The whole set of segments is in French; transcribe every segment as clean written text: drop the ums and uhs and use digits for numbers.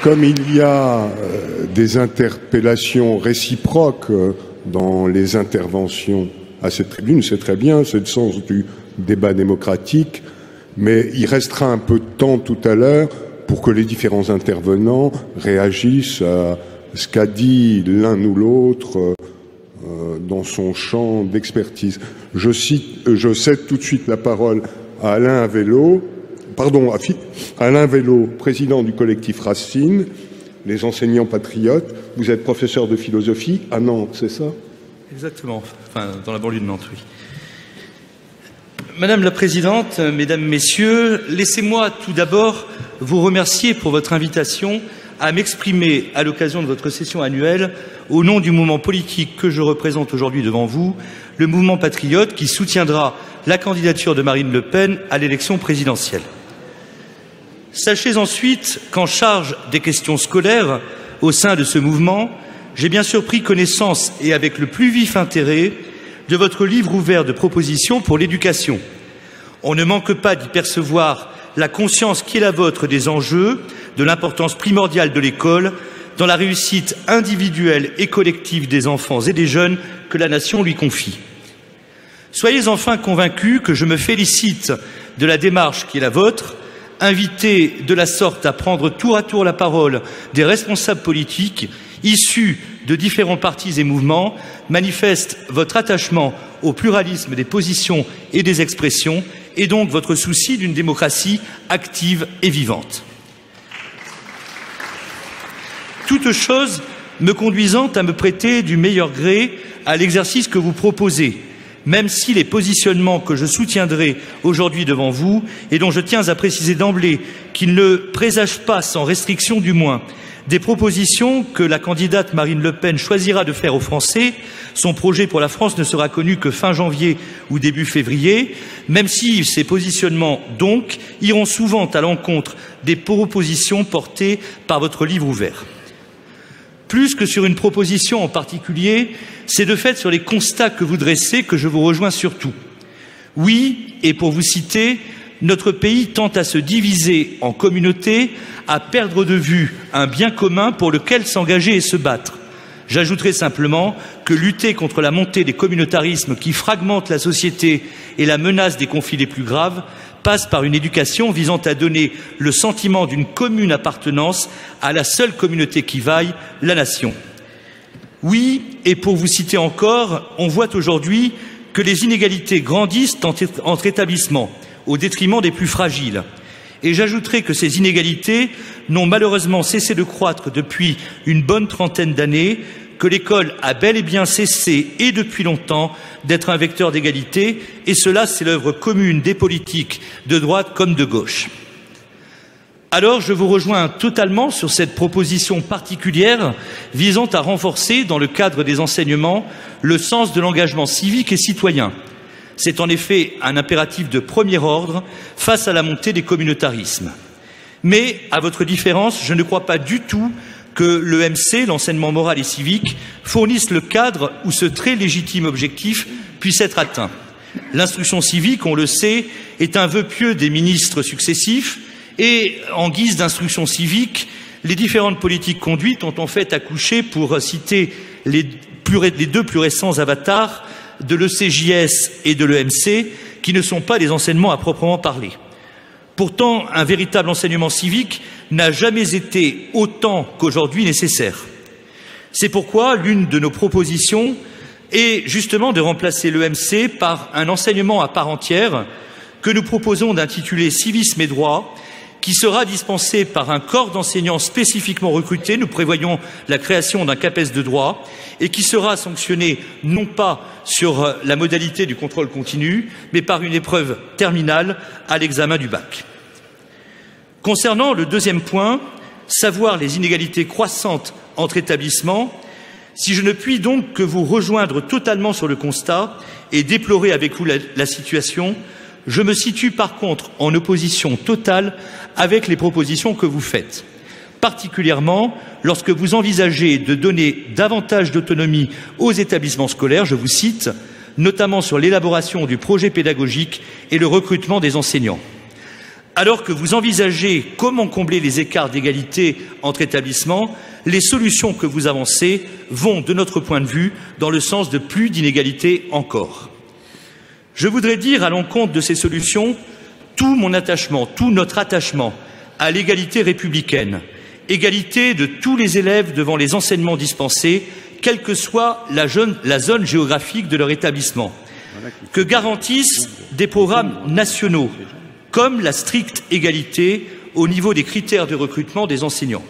Comme il y a des interpellations réciproques dans les interventions à cette tribune, c'est très bien, c'est le sens du débat démocratique, mais il restera un peu de temps tout à l'heure pour que les différents intervenants réagissent à ce qu'a dit l'un ou l'autre dans son champ d'expertise. Je cède tout de suite la parole à Alain Vélo, président du collectif Racine, les enseignants patriotes. Vous êtes professeur de philosophie à Nantes, c'est ça? Exactement, enfin dans la banlieue de Nantes, oui. Madame la Présidente, Mesdames, Messieurs, laissez-moi tout d'abord vous remercier pour votre invitation à m'exprimer à l'occasion de votre session annuelle au nom du mouvement politique que je représente aujourd'hui devant vous, le mouvement patriote qui soutiendra la candidature de Marine Le Pen à l'élection présidentielle. Sachez ensuite qu'en charge des questions scolaires au sein de ce mouvement, j'ai bien sûr pris connaissance et avec le plus vif intérêt de votre livre ouvert de propositions pour l'éducation. On ne manque pas d'y percevoir la conscience qui est la vôtre des enjeux, de l'importance primordiale de l'école dans la réussite individuelle et collective des enfants et des jeunes que la nation lui confie. Soyez enfin convaincus que je me félicite de la démarche qui est la vôtre, inviter de la sorte à prendre tour à tour la parole des responsables politiques issus de différents partis et mouvements manifeste votre attachement au pluralisme des positions et des expressions et donc votre souci d'une démocratie active et vivante. Toute chose me conduisant à me prêter du meilleur gré à l'exercice que vous proposez, même si les positionnements que je soutiendrai aujourd'hui devant vous et dont je tiens à préciser d'emblée qu'ils ne présagent pas, sans restriction du moins, des propositions que la candidate Marine Le Pen choisira de faire aux Français. Son projet pour la France ne sera connu que fin janvier ou début février, même si ces positionnements, donc, iront souvent à l'encontre des propositions portées par votre livre ouvert. Plus que sur une proposition en particulier, c'est de fait sur les constats que vous dressez que je vous rejoins surtout. Oui, et pour vous citer, notre pays tend à se diviser en communautés, à perdre de vue un bien commun pour lequel s'engager et se battre. J'ajouterai simplement que lutter contre la montée des communautarismes qui fragmentent la société et la menace des conflits les plus graves passe par une éducation visant à donner le sentiment d'une commune appartenance à la seule communauté qui vaille, la nation. Oui, et pour vous citer encore, on voit aujourd'hui que les inégalités grandissent entre établissements, au détriment des plus fragiles. Et j'ajouterai que ces inégalités n'ont malheureusement cessé de croître depuis une bonne trentaine d'années, que l'école a bel et bien cessé, et depuis longtemps, d'être un vecteur d'égalité, et cela, c'est l'œuvre commune des politiques de droite comme de gauche. Alors, je vous rejoins totalement sur cette proposition particulière visant à renforcer, dans le cadre des enseignements, le sens de l'engagement civique et citoyen. C'est en effet un impératif de premier ordre face à la montée des communautarismes. Mais, à votre différence, je ne crois pas du tout que l'EMC, l'enseignement moral et civique, fournisse le cadre où ce très légitime objectif puisse être atteint. L'instruction civique, on le sait, est un vœu pieux des ministres successifs et, en guise d'instruction civique, les différentes politiques conduites ont en fait accouché, pour citer les deux plus récents avatars, de l'ECJS et de l'EMC, qui ne sont pas des enseignements à proprement parler. Pourtant, un véritable enseignement civique n'a jamais été autant qu'aujourd'hui nécessaire. C'est pourquoi l'une de nos propositions est justement de remplacer l'EMC par un enseignement à part entière que nous proposons d'intituler Civisme et droit, qui sera dispensé par un corps d'enseignants spécifiquement recrutés. Nous prévoyons la création d'un CAPES de droit et qui sera sanctionné non pas sur la modalité du contrôle continu, mais par une épreuve terminale à l'examen du bac. Concernant le deuxième point, savoir les inégalités croissantes entre établissements, si je ne puis donc que vous rejoindre totalement sur le constat et déplorer avec vous la situation, je me situe par contre en opposition totale avec les propositions que vous faites, particulièrement lorsque vous envisagez de donner davantage d'autonomie aux établissements scolaires, je vous cite, notamment sur l'élaboration du projet pédagogique et le recrutement des enseignants. Alors que vous envisagez comment combler les écarts d'égalité entre établissements, les solutions que vous avancez vont, de notre point de vue, dans le sens de plus d'inégalités encore. Je voudrais dire à l'encontre de ces solutions tout mon attachement, tout notre attachement à l'égalité républicaine, égalité de tous les élèves devant les enseignements dispensés, quelle que soit la zone géographique de leur établissement, que garantissent des programmes nationaux, comme la stricte égalité au niveau des critères de recrutement des enseignants.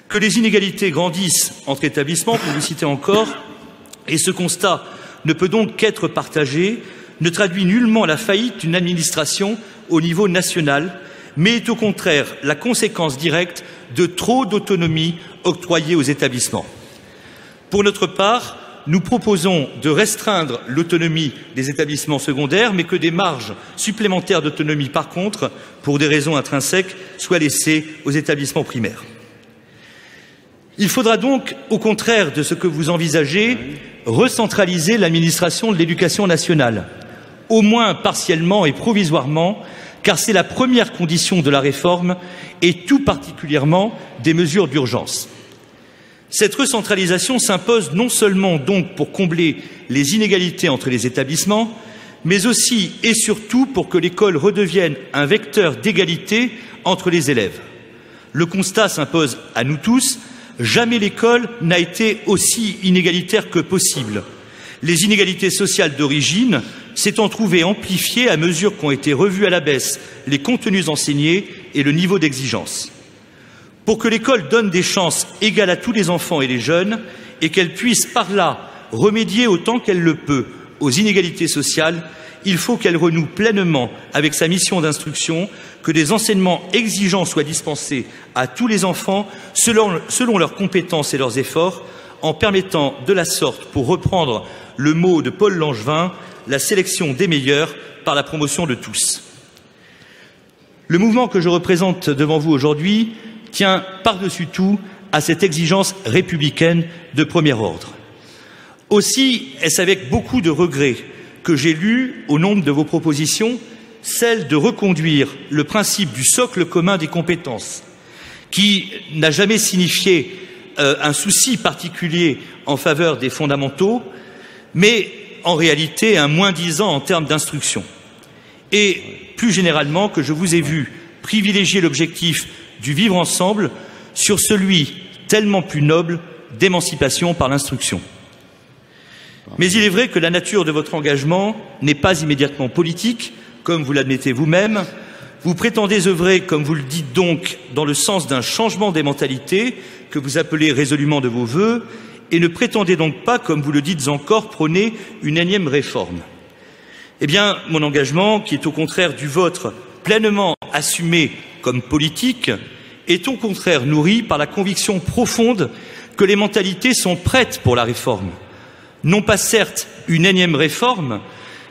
Que les inégalités grandissent entre établissements, pour vous citer encore, et ce constat ne peut donc qu'être partagé, ne traduit nullement la faillite d'une administration au niveau national, mais est au contraire la conséquence directe de trop d'autonomie octroyée aux établissements. Pour notre part, nous proposons de restreindre l'autonomie des établissements secondaires, mais que des marges supplémentaires d'autonomie, par contre, pour des raisons intrinsèques, soient laissées aux établissements primaires. Il faudra donc, au contraire de ce que vous envisagez, recentraliser l'administration de l'éducation nationale, au moins partiellement et provisoirement, car c'est la première condition de la réforme et tout particulièrement des mesures d'urgence. Cette recentralisation s'impose non seulement donc pour combler les inégalités entre les établissements, mais aussi et surtout pour que l'école redevienne un vecteur d'égalité entre les élèves. Le constat s'impose à nous tous, jamais l'école n'a été aussi inégalitaire que possible. Les inégalités sociales d'origine s'étant trouvées amplifiées à mesure qu'ont été revus à la baisse les contenus enseignés et le niveau d'exigence. Pour que l'école donne des chances égales à tous les enfants et les jeunes et qu'elle puisse par là remédier autant qu'elle le peut aux inégalités sociales, il faut qu'elle renoue pleinement avec sa mission d'instruction, que des enseignements exigeants soient dispensés à tous les enfants selon leurs compétences et leurs efforts, en permettant de la sorte, pour reprendre le mot de Paul Langevin, la sélection des meilleurs par la promotion de tous. Le mouvement que je représente devant vous aujourd'hui tient par-dessus tout à cette exigence républicaine de premier ordre. Aussi est-ce avec beaucoup de regret que j'ai lu, au nombre de vos propositions, celle de reconduire le principe du socle commun des compétences, qui n'a jamais signifié un souci particulier en faveur des fondamentaux, mais en réalité un moins-disant en termes d'instruction. Et plus généralement que je vous ai vu privilégier l'objectif du vivre ensemble sur celui tellement plus noble d'émancipation par l'instruction. Mais il est vrai que la nature de votre engagement n'est pas immédiatement politique, comme vous l'admettez vous-même. Vous prétendez œuvrer, comme vous le dites donc, dans le sens d'un changement des mentalités que vous appelez résolument de vos vœux, et ne prétendez donc pas, comme vous le dites encore, prôner une énième réforme. Eh bien, mon engagement, qui est au contraire du vôtre, pleinement assumé comme politique, est au contraire nourri par la conviction profonde que les mentalités sont prêtes pour la réforme. Non pas certes une énième réforme,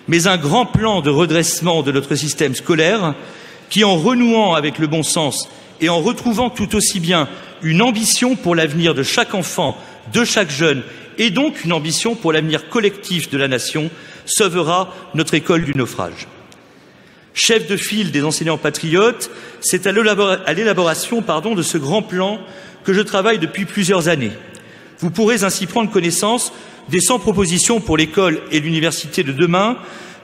mais un grand plan de redressement de notre système scolaire qui, en renouant avec le bon sens et en retrouvant tout aussi bien une ambition pour l'avenir de chaque enfant, de chaque jeune, et donc une ambition pour l'avenir collectif de la nation, sauvera notre école du naufrage. Chef de file des enseignants patriotes, c'est à l'élaboration de ce grand plan que je travaille depuis plusieurs années. Vous pourrez ainsi prendre connaissance des 100 propositions pour l'école et l'université de demain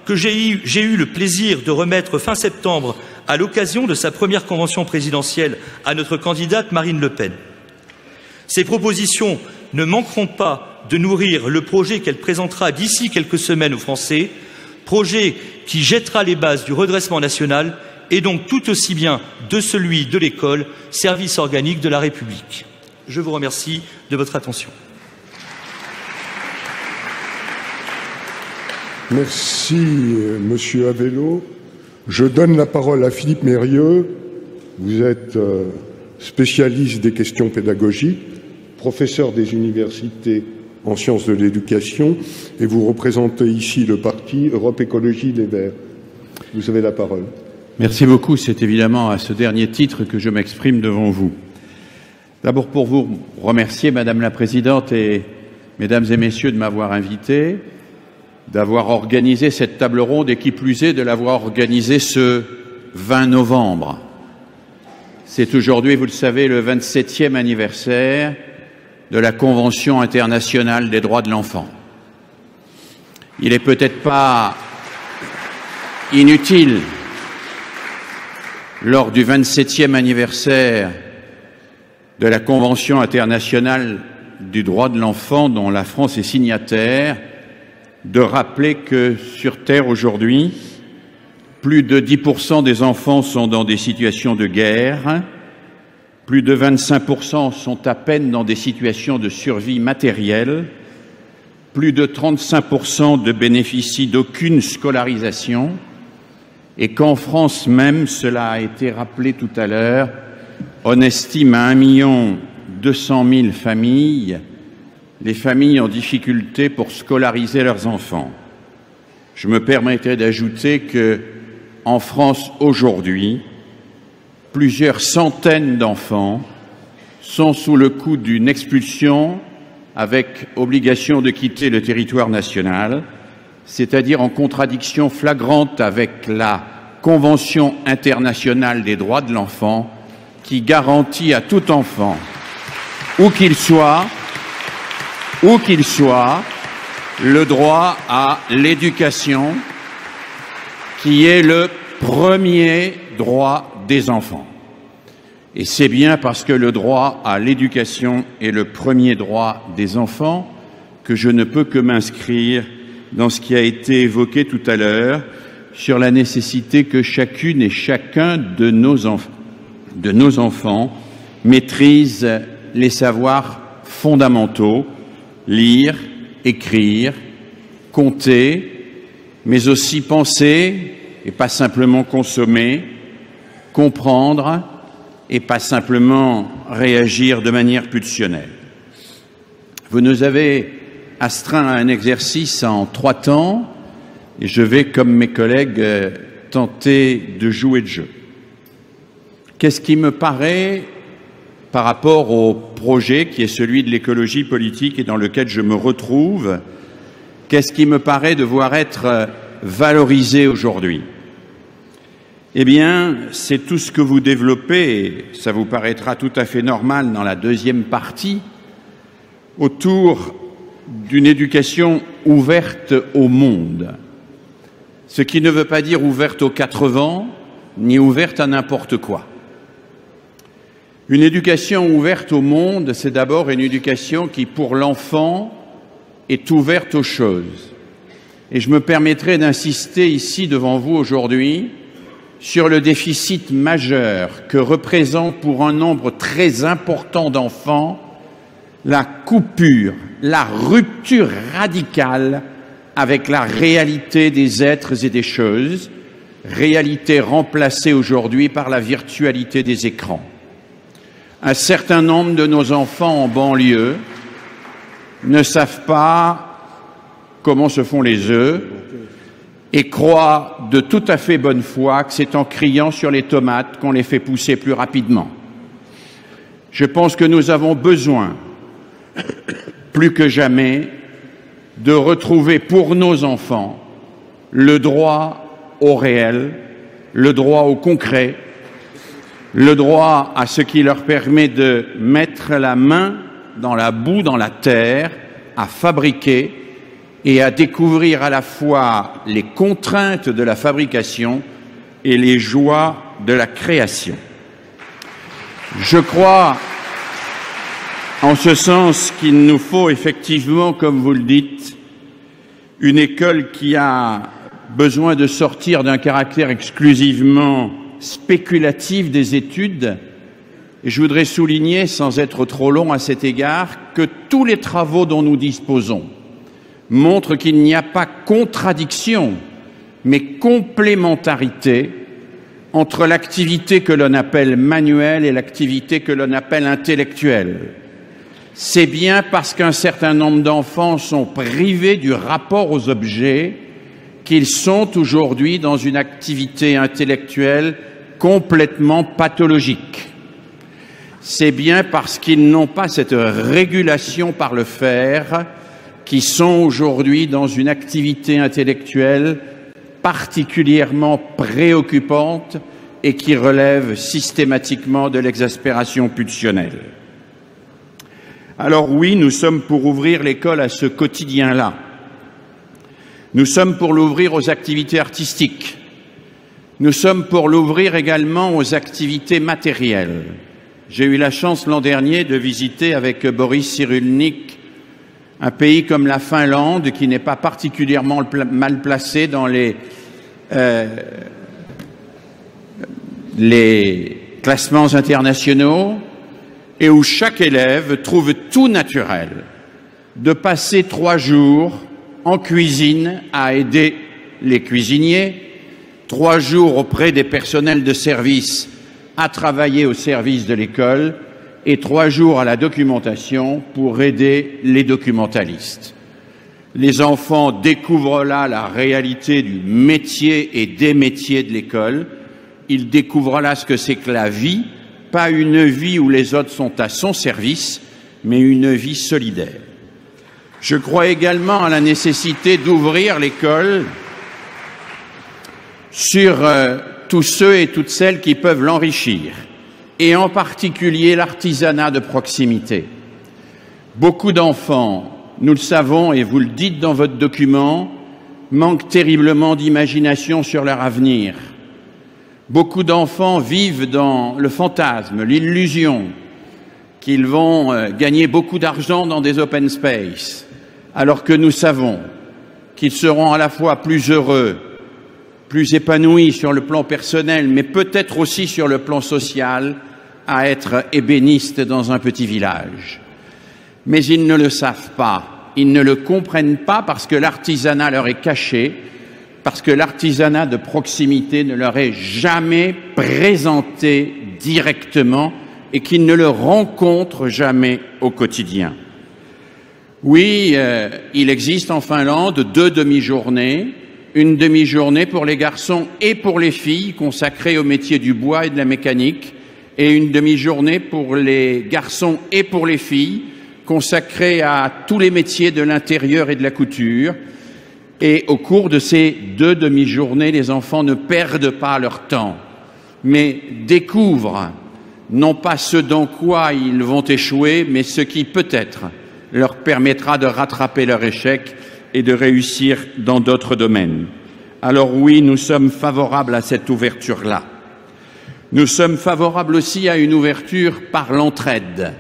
que j'ai eu le plaisir de remettre fin septembre à l'occasion de sa première convention présidentielle à notre candidate Marine Le Pen. Ces propositions ne manqueront pas de nourrir le projet qu'elle présentera d'ici quelques semaines aux Français, projet qui jettera les bases du redressement national et donc tout aussi bien de celui de l'école, service organique de la République. Je vous remercie de votre attention. Merci, Monsieur Avello. Je donne la parole à Philippe Mérieux. Vous êtes spécialiste des questions pédagogiques, professeur des universités en sciences de l'éducation, et vous représentez ici le parti Europe Écologie Les Verts. Vous avez la parole. Merci beaucoup. C'est évidemment à ce dernier titre que je m'exprime devant vous. D'abord pour vous remercier, Madame la Présidente et Mesdames et Messieurs, de m'avoir invité, d'avoir organisé cette table ronde et qui plus est de l'avoir organisée ce 20 novembre. C'est aujourd'hui, vous le savez, le 27e anniversaire de la Convention internationale des droits de l'enfant. Il n'est peut-être pas inutile, lors du 27e anniversaire de la Convention internationale du droit de l'enfant dont la France est signataire, de rappeler que sur Terre aujourd'hui, plus de 10% des enfants sont dans des situations de guerre, plus de 25% sont à peine dans des situations de survie matérielle, plus de 35% ne bénéficient d'aucune scolarisation, et qu'en France même, cela a été rappelé tout à l'heure, on estime à 1 200 000 familles, les familles en difficulté pour scolariser leurs enfants. Je me permettrai d'ajouter que, en France aujourd'hui, plusieurs centaines d'enfants sont sous le coup d'une expulsion avec obligation de quitter le territoire national, c'est-à-dire en contradiction flagrante avec la Convention internationale des droits de l'enfant qui garantit à tout enfant, où qu'il soit, le droit à l'éducation, qui est le premier droit des enfants. Et c'est bien parce que le droit à l'éducation est le premier droit des enfants que je ne peux que m'inscrire dans ce qui a été évoqué tout à l'heure sur la nécessité que chacune et chacun de nos enfants maîtrise les savoirs fondamentaux, lire, écrire, compter, mais aussi penser et pas simplement consommer, comprendre et pas simplement réagir de manière pulsionnelle. Vous nous avez astreint à un exercice en 3 temps et je vais, comme mes collègues, tenter de jouer le jeu. Qu'est-ce qui me paraît, par rapport au projet qui est celui de l'écologie politique et dans lequel je me retrouve, qu'est-ce qui me paraît devoir être valorisé aujourd'hui? Eh bien, c'est tout ce que vous développez, et ça vous paraîtra tout à fait normal dans la deuxième partie, autour d'une éducation ouverte au monde. Ce qui ne veut pas dire ouverte aux 4 vents, ni ouverte à n'importe quoi. Une éducation ouverte au monde, c'est d'abord une éducation qui, pour l'enfant, est ouverte aux choses. Et je me permettrai d'insister ici devant vous aujourd'hui sur le déficit majeur que représente pour un nombre très important d'enfants la coupure, la rupture radicale avec la réalité des êtres et des choses, réalité remplacée aujourd'hui par la virtualité des écrans. Un certain nombre de nos enfants en banlieue ne savent pas comment se font les œufs et croient de tout à fait bonne foi que c'est en criant sur les tomates qu'on les fait pousser plus rapidement. Je pense que nous avons besoin, plus que jamais, de retrouver pour nos enfants le droit au réel, le droit au concret, le droit à ce qui leur permet de mettre la main dans la boue, dans la terre, à fabriquer et à découvrir à la fois les contraintes de la fabrication et les joies de la création. Je crois en ce sens qu'il nous faut effectivement, comme vous le dites, une école qui a besoin de sortir d'un caractère exclusivement spéculatif des études. Et je voudrais souligner, sans être trop long à cet égard, que tous les travaux dont nous disposons montrent qu'il n'y a pas contradiction, mais complémentarité entre l'activité que l'on appelle manuelle et l'activité que l'on appelle intellectuelle. C'est bien parce qu'un certain nombre d'enfants sont privés du rapport aux objets qu'ils sont aujourd'hui dans une activité intellectuelle complètement pathologique. C'est bien parce qu'ils n'ont pas cette régulation par le faire qui sont aujourd'hui dans une activité intellectuelle particulièrement préoccupante et qui relève systématiquement de l'exaspération pulsionnelle. Alors oui, nous sommes pour ouvrir l'école à ce quotidien-là. Nous sommes pour l'ouvrir aux activités artistiques. Nous sommes pour l'ouvrir également aux activités matérielles. J'ai eu la chance l'an dernier de visiter avec Boris Cyrulnik un pays comme la Finlande, qui n'est pas particulièrement mal placé dans les classements internationaux, et où chaque élève trouve tout naturel de passer 3 jours en cuisine à aider les cuisiniers, 3 jours auprès des personnels de service à travailler au service de l'école et 3 jours à la documentation pour aider les documentalistes. Les enfants découvrent là la réalité du métier et des métiers de l'école. Ils découvrent là ce que c'est que la vie, pas une vie où les autres sont à son service, mais une vie solidaire. Je crois également à la nécessité d'ouvrir l'école sur tous ceux et toutes celles qui peuvent l'enrichir, et en particulier l'artisanat de proximité. Beaucoup d'enfants, nous le savons et vous le dites dans votre document, manquent terriblement d'imagination sur leur avenir. Beaucoup d'enfants vivent dans le fantasme, l'illusion qu'ils vont gagner beaucoup d'argent dans des open space, alors que nous savons qu'ils seront à la fois plus heureux, plus épanouis sur le plan personnel, mais peut-être aussi sur le plan social, à être ébénistes dans un petit village. Mais ils ne le savent pas, ils ne le comprennent pas parce que l'artisanat leur est caché, parce que l'artisanat de proximité ne leur est jamais présenté directement et qu'ils ne le rencontrent jamais au quotidien. Oui, il existe en Finlande 2 demi-journées, une demi-journée pour les garçons et pour les filles consacrée au métier du bois et de la mécanique, et une demi-journée pour les garçons et pour les filles consacrée à tous les métiers de l'intérieur et de la couture. Et au cours de ces 2 demi-journées, les enfants ne perdent pas leur temps, mais découvrent non pas ce dans quoi ils vont échouer, mais ce qui peut-être leur permettra de rattraper leur échec et de réussir dans d'autres domaines. Alors oui, nous sommes favorables à cette ouverture-là. Nous sommes favorables aussi à une ouverture par l'entraide.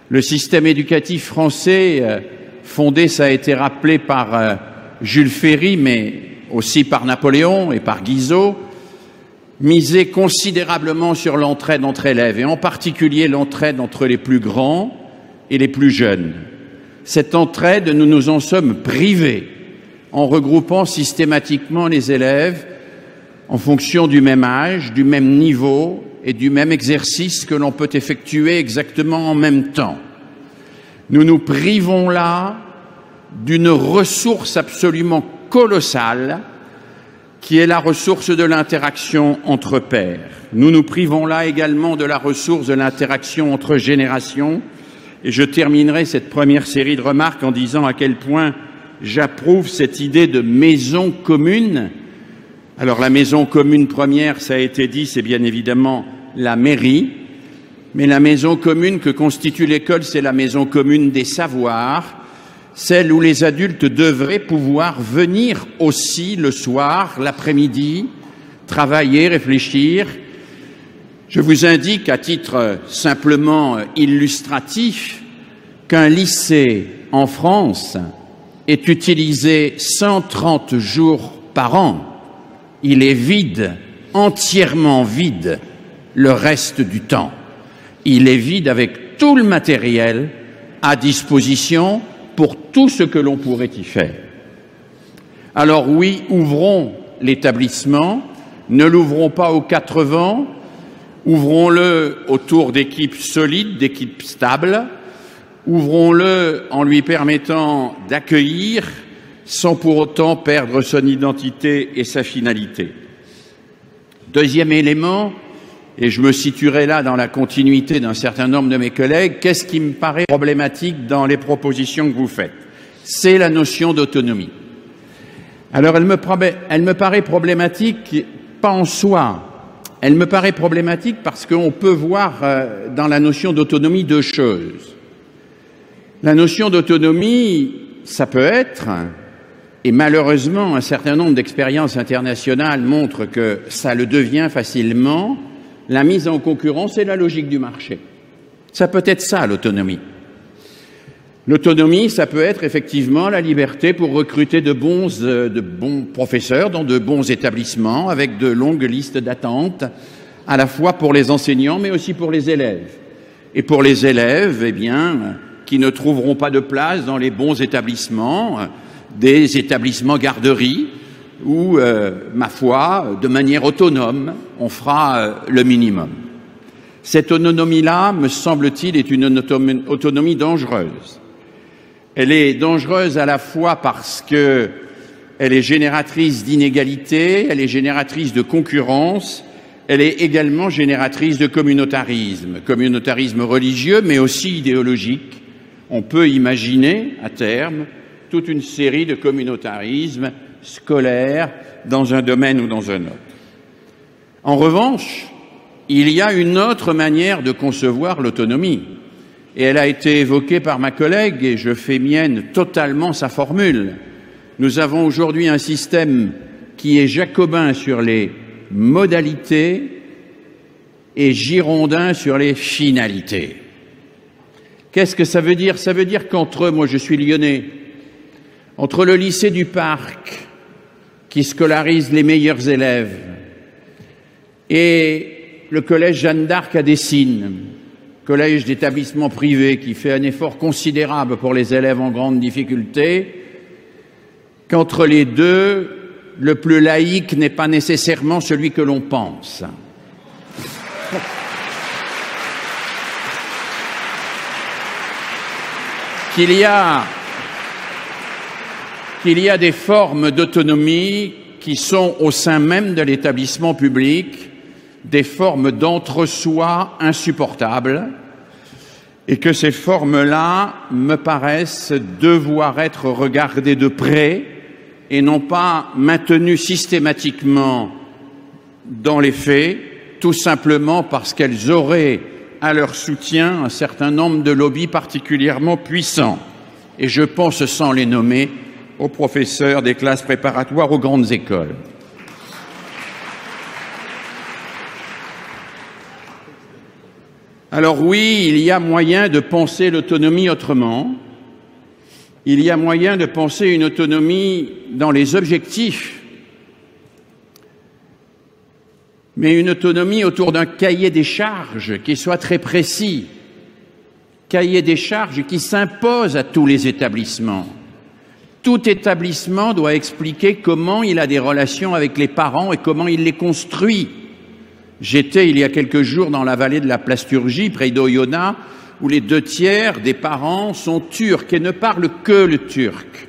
Le système éducatif français, fondé, ça a été rappelé par Jules Ferry, mais aussi par Napoléon et par Guizot, misait considérablement sur l'entraide entre élèves, et en particulier l'entraide entre les plus grands et les plus jeunes. Cette entraide, nous nous en sommes privés en regroupant systématiquement les élèves en fonction du même âge, du même niveau et du même exercice que l'on peut effectuer exactement en même temps. Nous nous privons là d'une ressource absolument colossale qui est la ressource de l'interaction entre pairs. Nous nous privons là également de la ressource de l'interaction entre générations. Et je terminerai cette première série de remarques en disant à quel point j'approuve cette idée de maison commune. Alors la maison commune première, ça a été dit, c'est bien évidemment la mairie, mais la maison commune que constitue l'école, c'est la maison commune des savoirs, celle où les adultes devraient pouvoir venir aussi le soir, l'après-midi, travailler, réfléchir. Je vous indique, à titre simplement illustratif, qu'un lycée en France est utilisé 130 jours par an. Il est vide, entièrement vide, le reste du temps. Il est vide avec tout le matériel à disposition pour tout ce que l'on pourrait y faire. Alors oui, ouvrons l'établissement, ne l'ouvrons pas aux 4 vents, ouvrons-le autour d'équipes solides, d'équipes stables, ouvrons-le en lui permettant d'accueillir sans pour autant perdre son identité et sa finalité. Deuxième élément, et je me situerai là dans la continuité d'un certain nombre de mes collègues, qu'est-ce qui me paraît problématique dans les propositions que vous faites? C'est la notion d'autonomie. Alors elle me paraît problématique, pas en soi. Elle me paraît problématique parce qu'on peut voir dans la notion d'autonomie deux choses. La notion d'autonomie, ça peut être, et malheureusement un certain nombre d'expériences internationales montrent que ça le devient facilement, la mise en concurrence et la logique du marché. Ça peut être ça, l'autonomie. L'autonomie, ça peut être effectivement la liberté pour recruter de bons professeurs dans de bons établissements avec de longues listes d'attente, à la fois pour les enseignants mais aussi pour les élèves. Et pour les élèves, eh bien, qui ne trouveront pas de place dans les bons établissements, des établissements garderies, où, ma foi, de manière autonome, on fera le minimum. Cette autonomie-là, me semble-t-il, est une autonomie dangereuse. Elle est dangereuse à la fois parce qu'elle est génératrice d'inégalités, elle est génératrice de concurrence, elle est également génératrice de communautarisme religieux, mais aussi idéologique. On peut imaginer, à terme, toute une série de communautarismes scolaires dans un domaine ou dans un autre. En revanche, il y a une autre manière de concevoir l'autonomie. Et elle a été évoquée par ma collègue, et je fais mienne totalement sa formule. Nous avons aujourd'hui un système qui est jacobin sur les modalités et girondin sur les finalités. Qu'est-ce que ça veut dire? Ça veut dire qu'entre, moi je suis lyonnais, entre le lycée du Parc, qui scolarise les meilleurs élèves, et le collège Jeanne d'Arc à Dessines, collège d'établissement privé qui fait un effort considérable pour les élèves en grande difficulté, qu'entre les deux, le plus laïque n'est pas nécessairement celui que l'on pense. Qu'il y a des formes d'autonomie qui sont au sein même de l'établissement public des formes d'entre-soi insupportables, et que ces formes-là me paraissent devoir être regardées de près et non pas maintenues systématiquement dans les faits, tout simplement parce qu'elles auraient à leur soutien un certain nombre de lobbies particulièrement puissants. Et je pense, sans les nommer, aux professeurs des classes préparatoires aux grandes écoles. Alors oui, il y a moyen de penser l'autonomie autrement. Il y a moyen de penser une autonomie dans les objectifs, mais une autonomie autour d'un cahier des charges qui soit très précis, cahier des charges qui s'impose à tous les établissements. Tout établissement doit expliquer comment il a des relations avec les parents et comment il les construit. J'étais il y a quelques jours dans la vallée de la Plasturgie, près d'Oyonnax, où les 2/3 des parents sont turcs et ne parlent que le turc.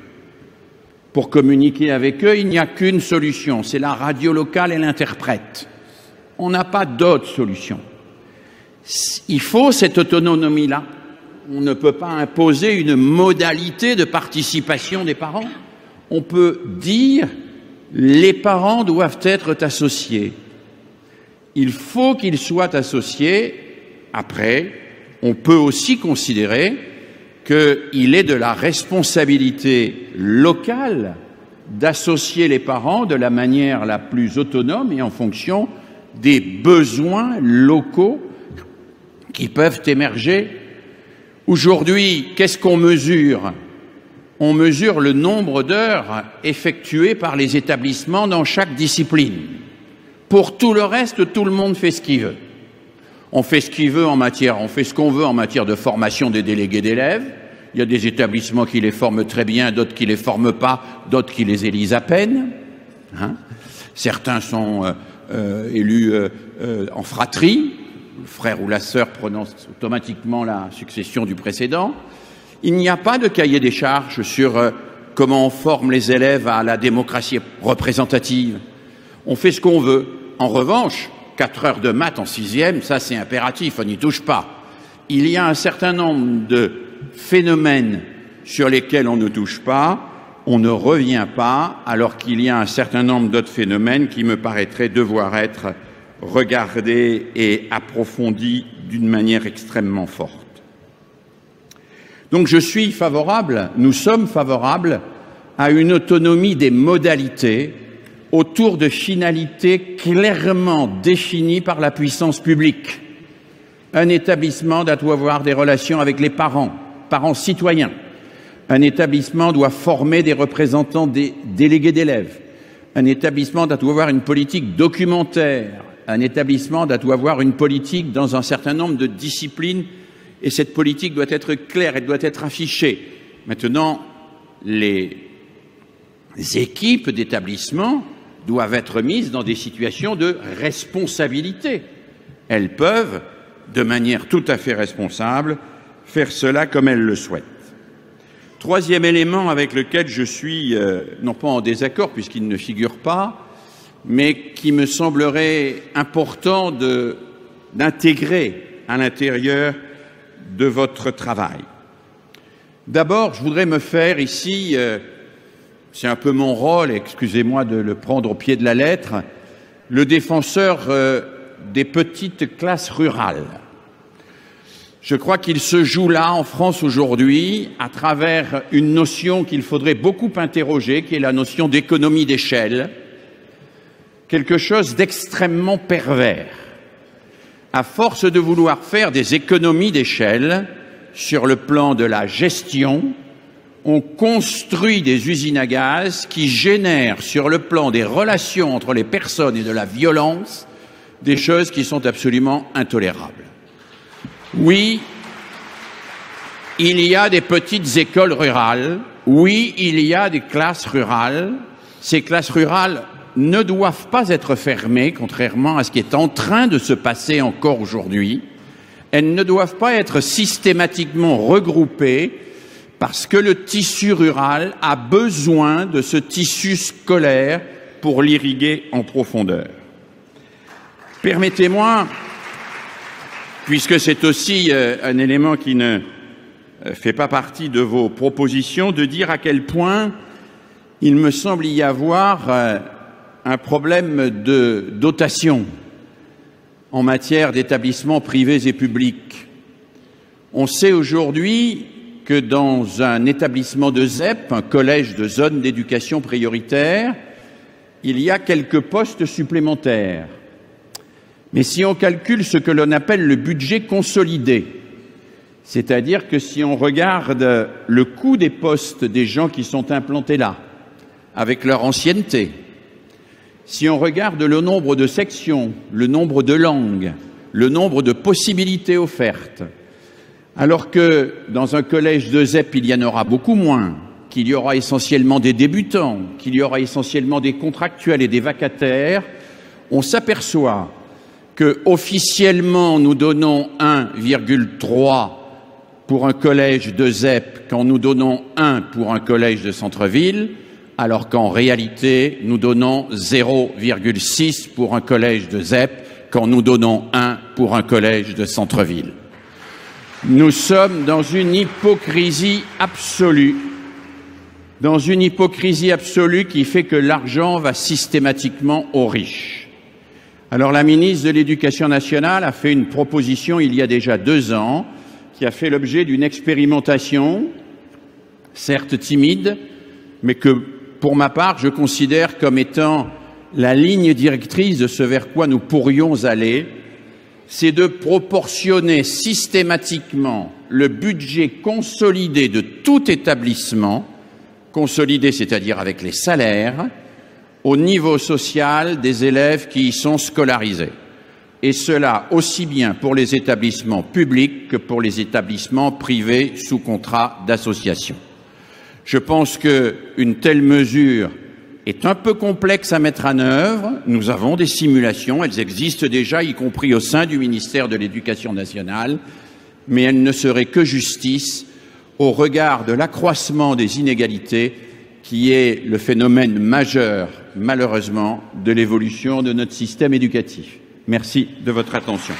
Pour communiquer avec eux, il n'y a qu'une solution, c'est la radio locale et l'interprète. On n'a pas d'autre solution. Il faut cette autonomie-là. On ne peut pas imposer une modalité de participation des parents. On peut dire les parents doivent être associés. Il faut qu'ils soient associés. Après, on peut aussi considérer qu'il est de la responsabilité locale d'associer les parents de la manière la plus autonome et en fonction des besoins locaux qui peuvent émerger. Aujourd'hui, qu'est-ce qu'on mesure? On mesure le nombre d'heures effectuées par les établissements dans chaque discipline. Pour tout le reste, tout le monde fait ce qu'il veut. On fait ce qu'il veut on fait ce qu'on veut en matière de formation des délégués d'élèves. Il y a des établissements qui les forment très bien, d'autres qui les forment pas, d'autres qui les élisent à peine. Certains sont élus en fratrie. Le frère ou la sœur prononce automatiquement la succession du précédent. Il n'y a pas de cahier des charges sur comment on forme les élèves à la démocratie représentative. On fait ce qu'on veut. En revanche, 4 heures de maths en 6e, ça c'est impératif, on n'y touche pas. Il y a un certain nombre de phénomènes sur lesquels on ne touche pas, on ne revient pas, alors qu'il y a un certain nombre d'autres phénomènes qui me paraîtraient devoir être regardée et approfondie d'une manière extrêmement forte. Donc je suis favorable, nous sommes favorables à une autonomie des modalités autour de finalités clairement définies par la puissance publique. Un établissement doit avoir des relations avec les parents citoyens. Un établissement doit former des représentants des délégués d'élèves. Un établissement doit avoir une politique documentaire. Un établissement doit avoir une politique dans un certain nombre de disciplines et cette politique doit être claire, elle doit être affichée. Maintenant, les équipes d'établissement doivent être mises dans des situations de responsabilité. Elles peuvent, de manière tout à fait responsable, faire cela comme elles le souhaitent. Troisième élément avec lequel je suis, non pas en désaccord puisqu'il ne figure pas, mais qui me semblerait important d'intégrer à l'intérieur de votre travail. D'abord, je voudrais me faire ici, c'est un peu mon rôle, excusez-moi de le prendre au pied de la lettre, le défenseur des petites classes rurales. Je crois qu'il se joue là, en France aujourd'hui, à travers une notion qu'il faudrait beaucoup interroger, qui est la notion d'économie d'échelle, quelque chose d'extrêmement pervers. À force de vouloir faire des économies d'échelle sur le plan de la gestion, on construit des usines à gaz qui génèrent sur le plan des relations entre les personnes et de la violence des choses qui sont absolument intolérables. Oui, il y a des petites écoles rurales, oui, il y a des classes rurales. Ces classes rurales ne doivent pas être fermées, contrairement à ce qui est en train de se passer encore aujourd'hui. Elles ne doivent pas être systématiquement regroupées parce que le tissu rural a besoin de ce tissu scolaire pour l'irriguer en profondeur. Permettez-moi, puisque c'est aussi un élément qui ne fait pas partie de vos propositions, de dire à quel point il me semble y avoir un problème de dotation en matière d'établissements privés et publics. On sait aujourd'hui que dans un établissement de ZEP, un collège de zone d'éducation prioritaire, il y a quelques postes supplémentaires. Mais si on calcule ce que l'on appelle le budget consolidé, c'est-à-dire que si on regarde le coût des postes des gens qui sont implantés là, avec leur ancienneté, si on regarde le nombre de sections, le nombre de langues, le nombre de possibilités offertes, alors que dans un collège de ZEP, il y en aura beaucoup moins, qu'il y aura essentiellement des débutants, qu'il y aura essentiellement des contractuels et des vacataires, on s'aperçoit que officiellement nous donnons 1,3 pour un collège de ZEP quand nous donnons 1 pour un collège de centre-ville, alors qu'en réalité nous donnons 0,6 pour un collège de ZEP quand nous donnons 1 pour un collège de centre-ville. Nous sommes dans une hypocrisie absolue qui fait que l'argent va systématiquement aux riches. Alors la ministre de l'Éducation nationale a fait une proposition il y a déjà 2 ans qui a fait l'objet d'une expérimentation, certes timide, mais que pour ma part je considère comme étant la ligne directrice de ce vers quoi nous pourrions aller, c'est de proportionner systématiquement le budget consolidé de tout établissement, consolidé c'est-à-dire avec les salaires, au niveau social des élèves qui y sont scolarisés. Et cela aussi bien pour les établissements publics que pour les établissements privés sous contrat d'association. Je pense qu'une telle mesure est un peu complexe à mettre en œuvre. Nous avons des simulations, elles existent déjà, y compris au sein du ministère de l'Éducation nationale, mais elles ne seraient que justice au regard de l'accroissement des inégalités qui est le phénomène majeur, malheureusement, de l'évolution de notre système éducatif. Merci de votre attention.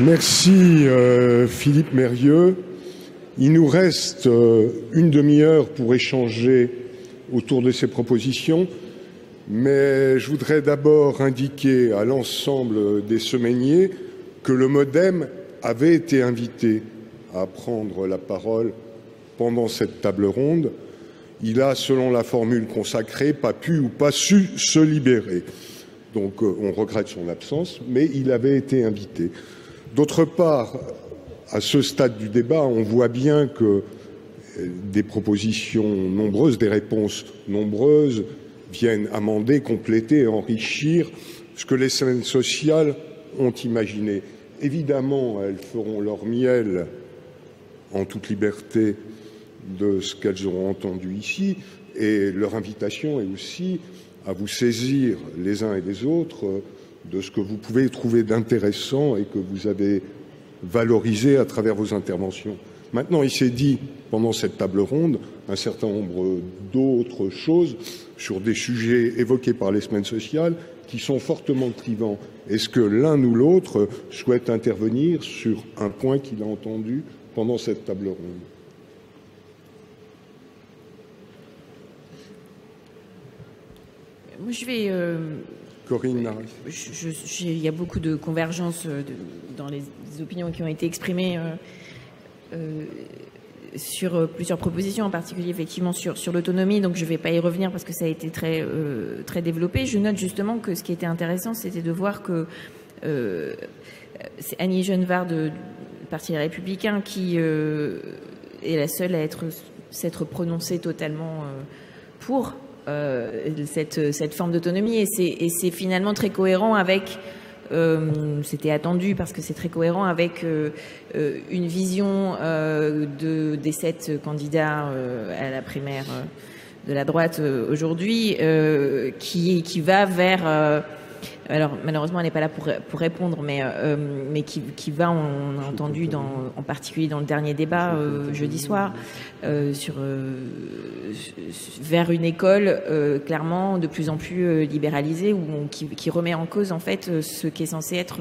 Merci Philippe Mérieux. Il nous reste une demi-heure pour échanger autour de ces propositions, mais je voudrais d'abord indiquer à l'ensemble des semainiers que le MoDem avait été invité à prendre la parole pendant cette table ronde. Il a, selon la formule consacrée, pas pu ou pas su se libérer. Donc on regrette son absence, mais il avait été invité. D'autre part, à ce stade du débat, on voit bien que des propositions nombreuses, des réponses nombreuses viennent amender, compléter, enrichir ce que les semaines sociales ont imaginé. Évidemment, elles feront leur miel en toute liberté de ce qu'elles auront entendu ici, et leur invitation est aussi à vous saisir les uns et les autres de ce que vous pouvez trouver d'intéressant et que vous avez valorisé à travers vos interventions. Maintenant, il s'est dit, pendant cette table ronde, un certain nombre d'autres choses sur des sujets évoqués par les semaines sociales qui sont fortement clivants. Est-ce que l'un ou l'autre souhaite intervenir sur un point qu'il a entendu pendant cette table ronde? Moi, je vais... Corinne Naris. Il y a beaucoup de convergences dans les opinions qui ont été exprimées sur plusieurs propositions, en particulier effectivement sur l'autonomie, donc je ne vais pas y revenir parce que ça a été très développé. Je note justement que ce qui était intéressant, c'était de voir que c'est Annie Genevard du Parti républicain qui est la seule à s'être prononcée totalement pour cette forme d'autonomie, et c'est finalement très cohérent avec c'était attendu parce que c'est très cohérent avec une vision des 7 candidats à la primaire de la droite aujourd'hui qui va vers alors malheureusement elle n'est pas là pour répondre, mais qui va, on a entendu en particulier dans le dernier débat jeudi soir vers une école clairement de plus en plus libéralisée, qui remet en cause en fait ce qui est censé être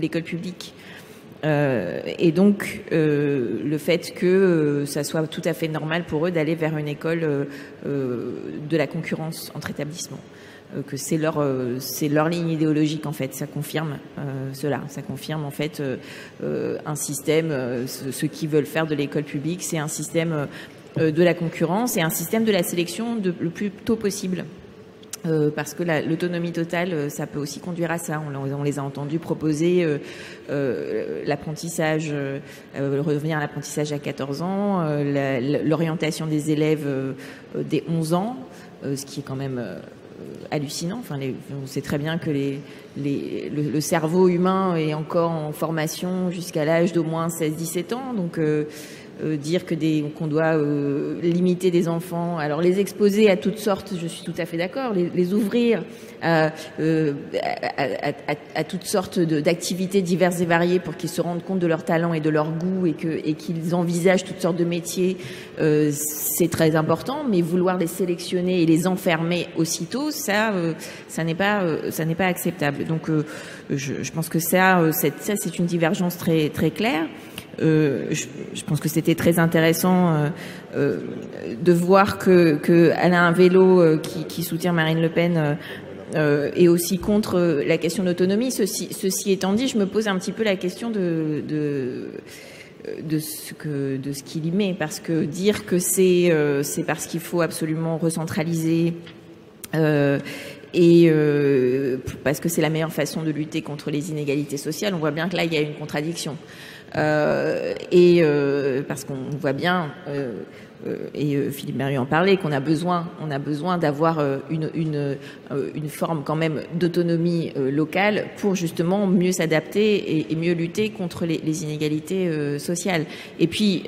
l'école publique. Et donc le fait que ça soit tout à fait normal pour eux d'aller vers une école de la concurrence entre établissements, que c'est leur ligne idéologique en fait, ça confirme cela, ça confirme en fait un système, ceux qui veulent faire de l'école publique, c'est un système de la concurrence et un système de la sélection le plus tôt possible. Parce que l'autonomie totale, ça peut aussi conduire à ça. On les a entendus proposer l'apprentissage, revenir à l'apprentissage à 14 ans, l'orientation des élèves dès 11 ans, ce qui est quand même hallucinant. Enfin, on sait très bien que le cerveau humain est encore en formation jusqu'à l'âge d'au moins 16-17 ans. Donc, dire qu'on doit limiter des enfants, alors les exposer à toutes sortes, je suis tout à fait d'accord, les ouvrir à toutes sortes d'activités diverses et variées pour qu'ils se rendent compte de leur talent et de leur goût et qu'ils envisagent toutes sortes de métiers, c'est très important, mais vouloir les sélectionner et les enfermer aussitôt, ça n'est pas acceptable. Donc je pense que ça c'est une divergence très très claire. Je pense que c'était très intéressant de voir que Alain Vélo, qui soutient Marine Le Pen, est aussi contre la question d'autonomie. Ceci étant dit, je me pose un petit peu la question de ce qu'il y met, parce que dire que c'est parce qu'il faut absolument recentraliser et parce que c'est la meilleure façon de lutter contre les inégalités sociales, on voit bien que là il y a une contradiction. Parce qu'on voit bien, et Philippe Mérieux en parlait, qu'on a besoin d'avoir une forme quand même d'autonomie locale pour justement mieux s'adapter et mieux lutter contre les inégalités sociales. Et puis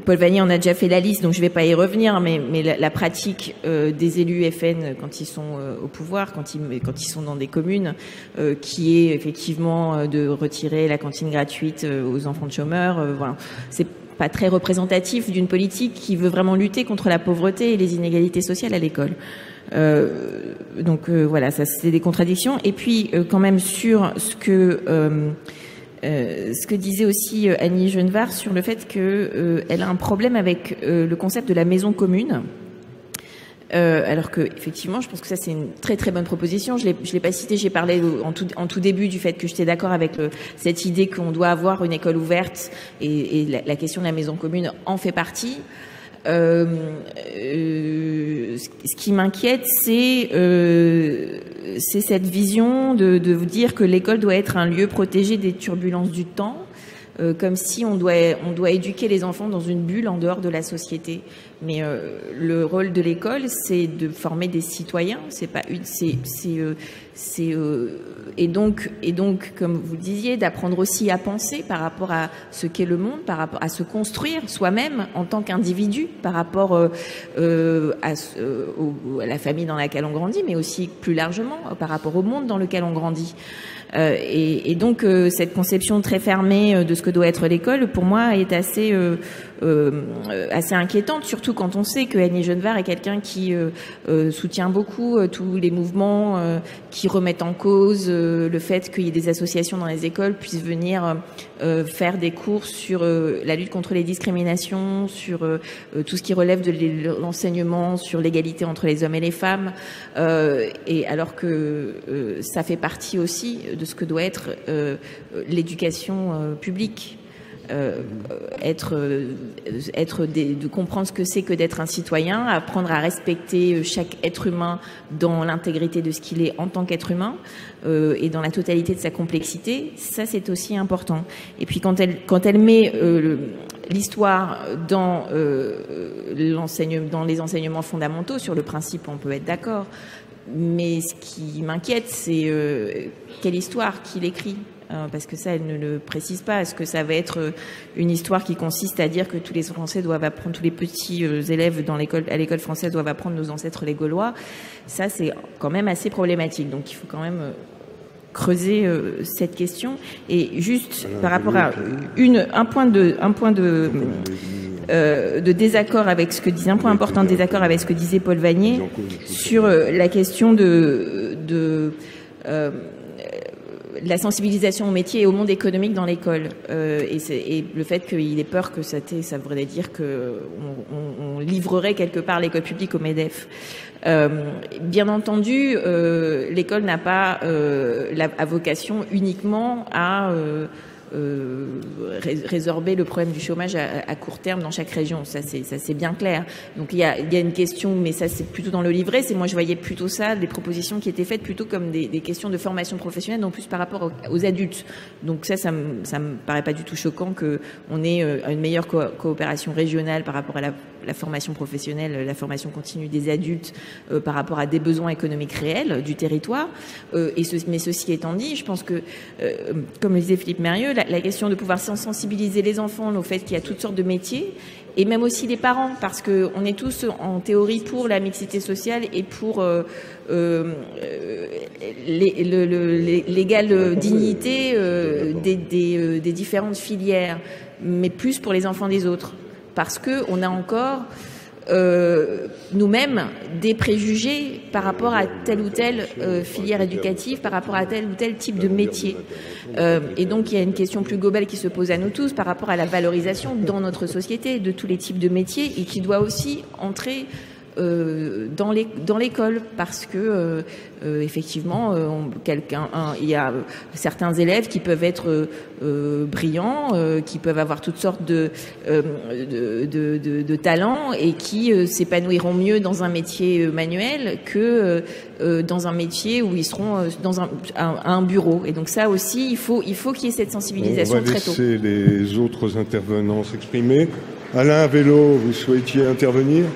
Paul Vannier en a déjà fait la liste, donc je ne vais pas y revenir, mais la pratique des élus FN quand ils sont au pouvoir, quand ils sont dans des communes, qui est effectivement de retirer la cantine gratuite aux enfants de chômeurs, voilà, c'est pas très représentatif d'une politique qui veut vraiment lutter contre la pauvreté et les inégalités sociales à l'école. Donc voilà, ça c'est des contradictions. Et puis quand même sur ce que disait aussi Annie Genevard sur le fait qu'elle a un problème avec le concept de la maison commune. Alors que effectivement, je pense que ça c'est une très très bonne proposition. Je l'ai pas cité, j'ai parlé en tout début du fait que j'étais d'accord avec cette idée qu'on doit avoir une école ouverte et la question de la maison commune en fait partie. Ce qui m'inquiète, c'est cette vision de vous dire que l'école doit être un lieu protégé des turbulences du temps. Comme si on doit éduquer les enfants dans une bulle en dehors de la société. Mais le rôle de l'école, c'est de former des citoyens. C'est pas une, et donc, comme vous le disiez, d'apprendre aussi à penser par rapport à ce qu'est le monde, par rapport à se construire soi-même en tant qu'individu, par rapport à la famille dans laquelle on grandit, mais aussi plus largement par rapport au monde dans lequel on grandit. Et donc cette conception très fermée de ce que doit être l'école, pour moi, est assez inquiétante, surtout quand on sait que Annie Genevard est quelqu'un qui soutient beaucoup tous les mouvements qui remettent en cause le fait qu'il y ait des associations dans les écoles puissent venir faire des cours sur la lutte contre les discriminations, sur tout ce qui relève de l'enseignement, sur l'égalité entre les hommes et les femmes, et alors que ça fait partie aussi de ce que doit être l'éducation publique. De comprendre ce que c'est que d'être un citoyen, apprendre à respecter chaque être humain dans l'intégrité de ce qu'il est en tant qu'être humain et dans la totalité de sa complexité, ça c'est aussi important. Et puis quand elle met l'histoire dans les enseignements fondamentaux, sur le principe on peut être d'accord, mais ce qui m'inquiète c'est quelle histoire qu'il écrit. Parce que ça, elle ne le précise pas. Est-ce que ça va être une histoire qui consiste à dire que tous les Français doivent apprendre, tous les petits élèves à l'école française doivent apprendre nos ancêtres les Gaulois? Ça, c'est quand même assez problématique. Donc, il faut quand même creuser cette question. Et juste par rapport à un point de désaccord avec ce que disait, un point important de désaccord avec ce que disait Paul Vanier sur la question de la sensibilisation au métier et au monde économique dans l'école, et le fait qu'il ait peur que ça voudrait dire qu'on livrerait quelque part l'école publique au MEDEF. Bien entendu, l'école n'a pas la vocation uniquement à résorber le problème du chômage à court terme dans chaque région. Ça c'est bien clair. Donc il y a une question, mais ça c'est plutôt dans le livret. Moi je voyais plutôt ça, des propositions qui étaient faites plutôt comme des questions de formation professionnelle, non plus par rapport aux adultes. Donc ça me paraît pas du tout choquant qu'on ait une meilleure coopération régionale par rapport à la formation professionnelle, la formation continue des adultes par rapport à des besoins économiques réels du territoire. Mais ceci étant dit, je pense que, comme le disait Philippe Mérieux, la question de pouvoir sensibiliser les enfants au fait qu'il y a toutes sortes de métiers, et même aussi les parents, parce que on est tous en théorie pour la mixité sociale et pour l'égale dignité des différentes filières, mais plus pour les enfants des autres, parce que on a encore nous-mêmes des préjugés par rapport à telle ou telle filière éducative, par rapport à tel ou tel type de métier. Et donc il y a une question plus globale qui se pose à nous tous par rapport à la valorisation dans notre société de tous les types de métiers, et qui doit aussi entrer dans l'école, parce que effectivement il y a certains élèves qui peuvent être brillants, qui peuvent avoir toutes sortes de talents, et qui s'épanouiront mieux dans un métier manuel que dans un métier où ils seront à un bureau. Et donc ça aussi, il faut qu'il y ait cette sensibilisation très tôt. On va laisser les autres intervenants s'exprimer. Alain Vélo, vous souhaitiez intervenir ?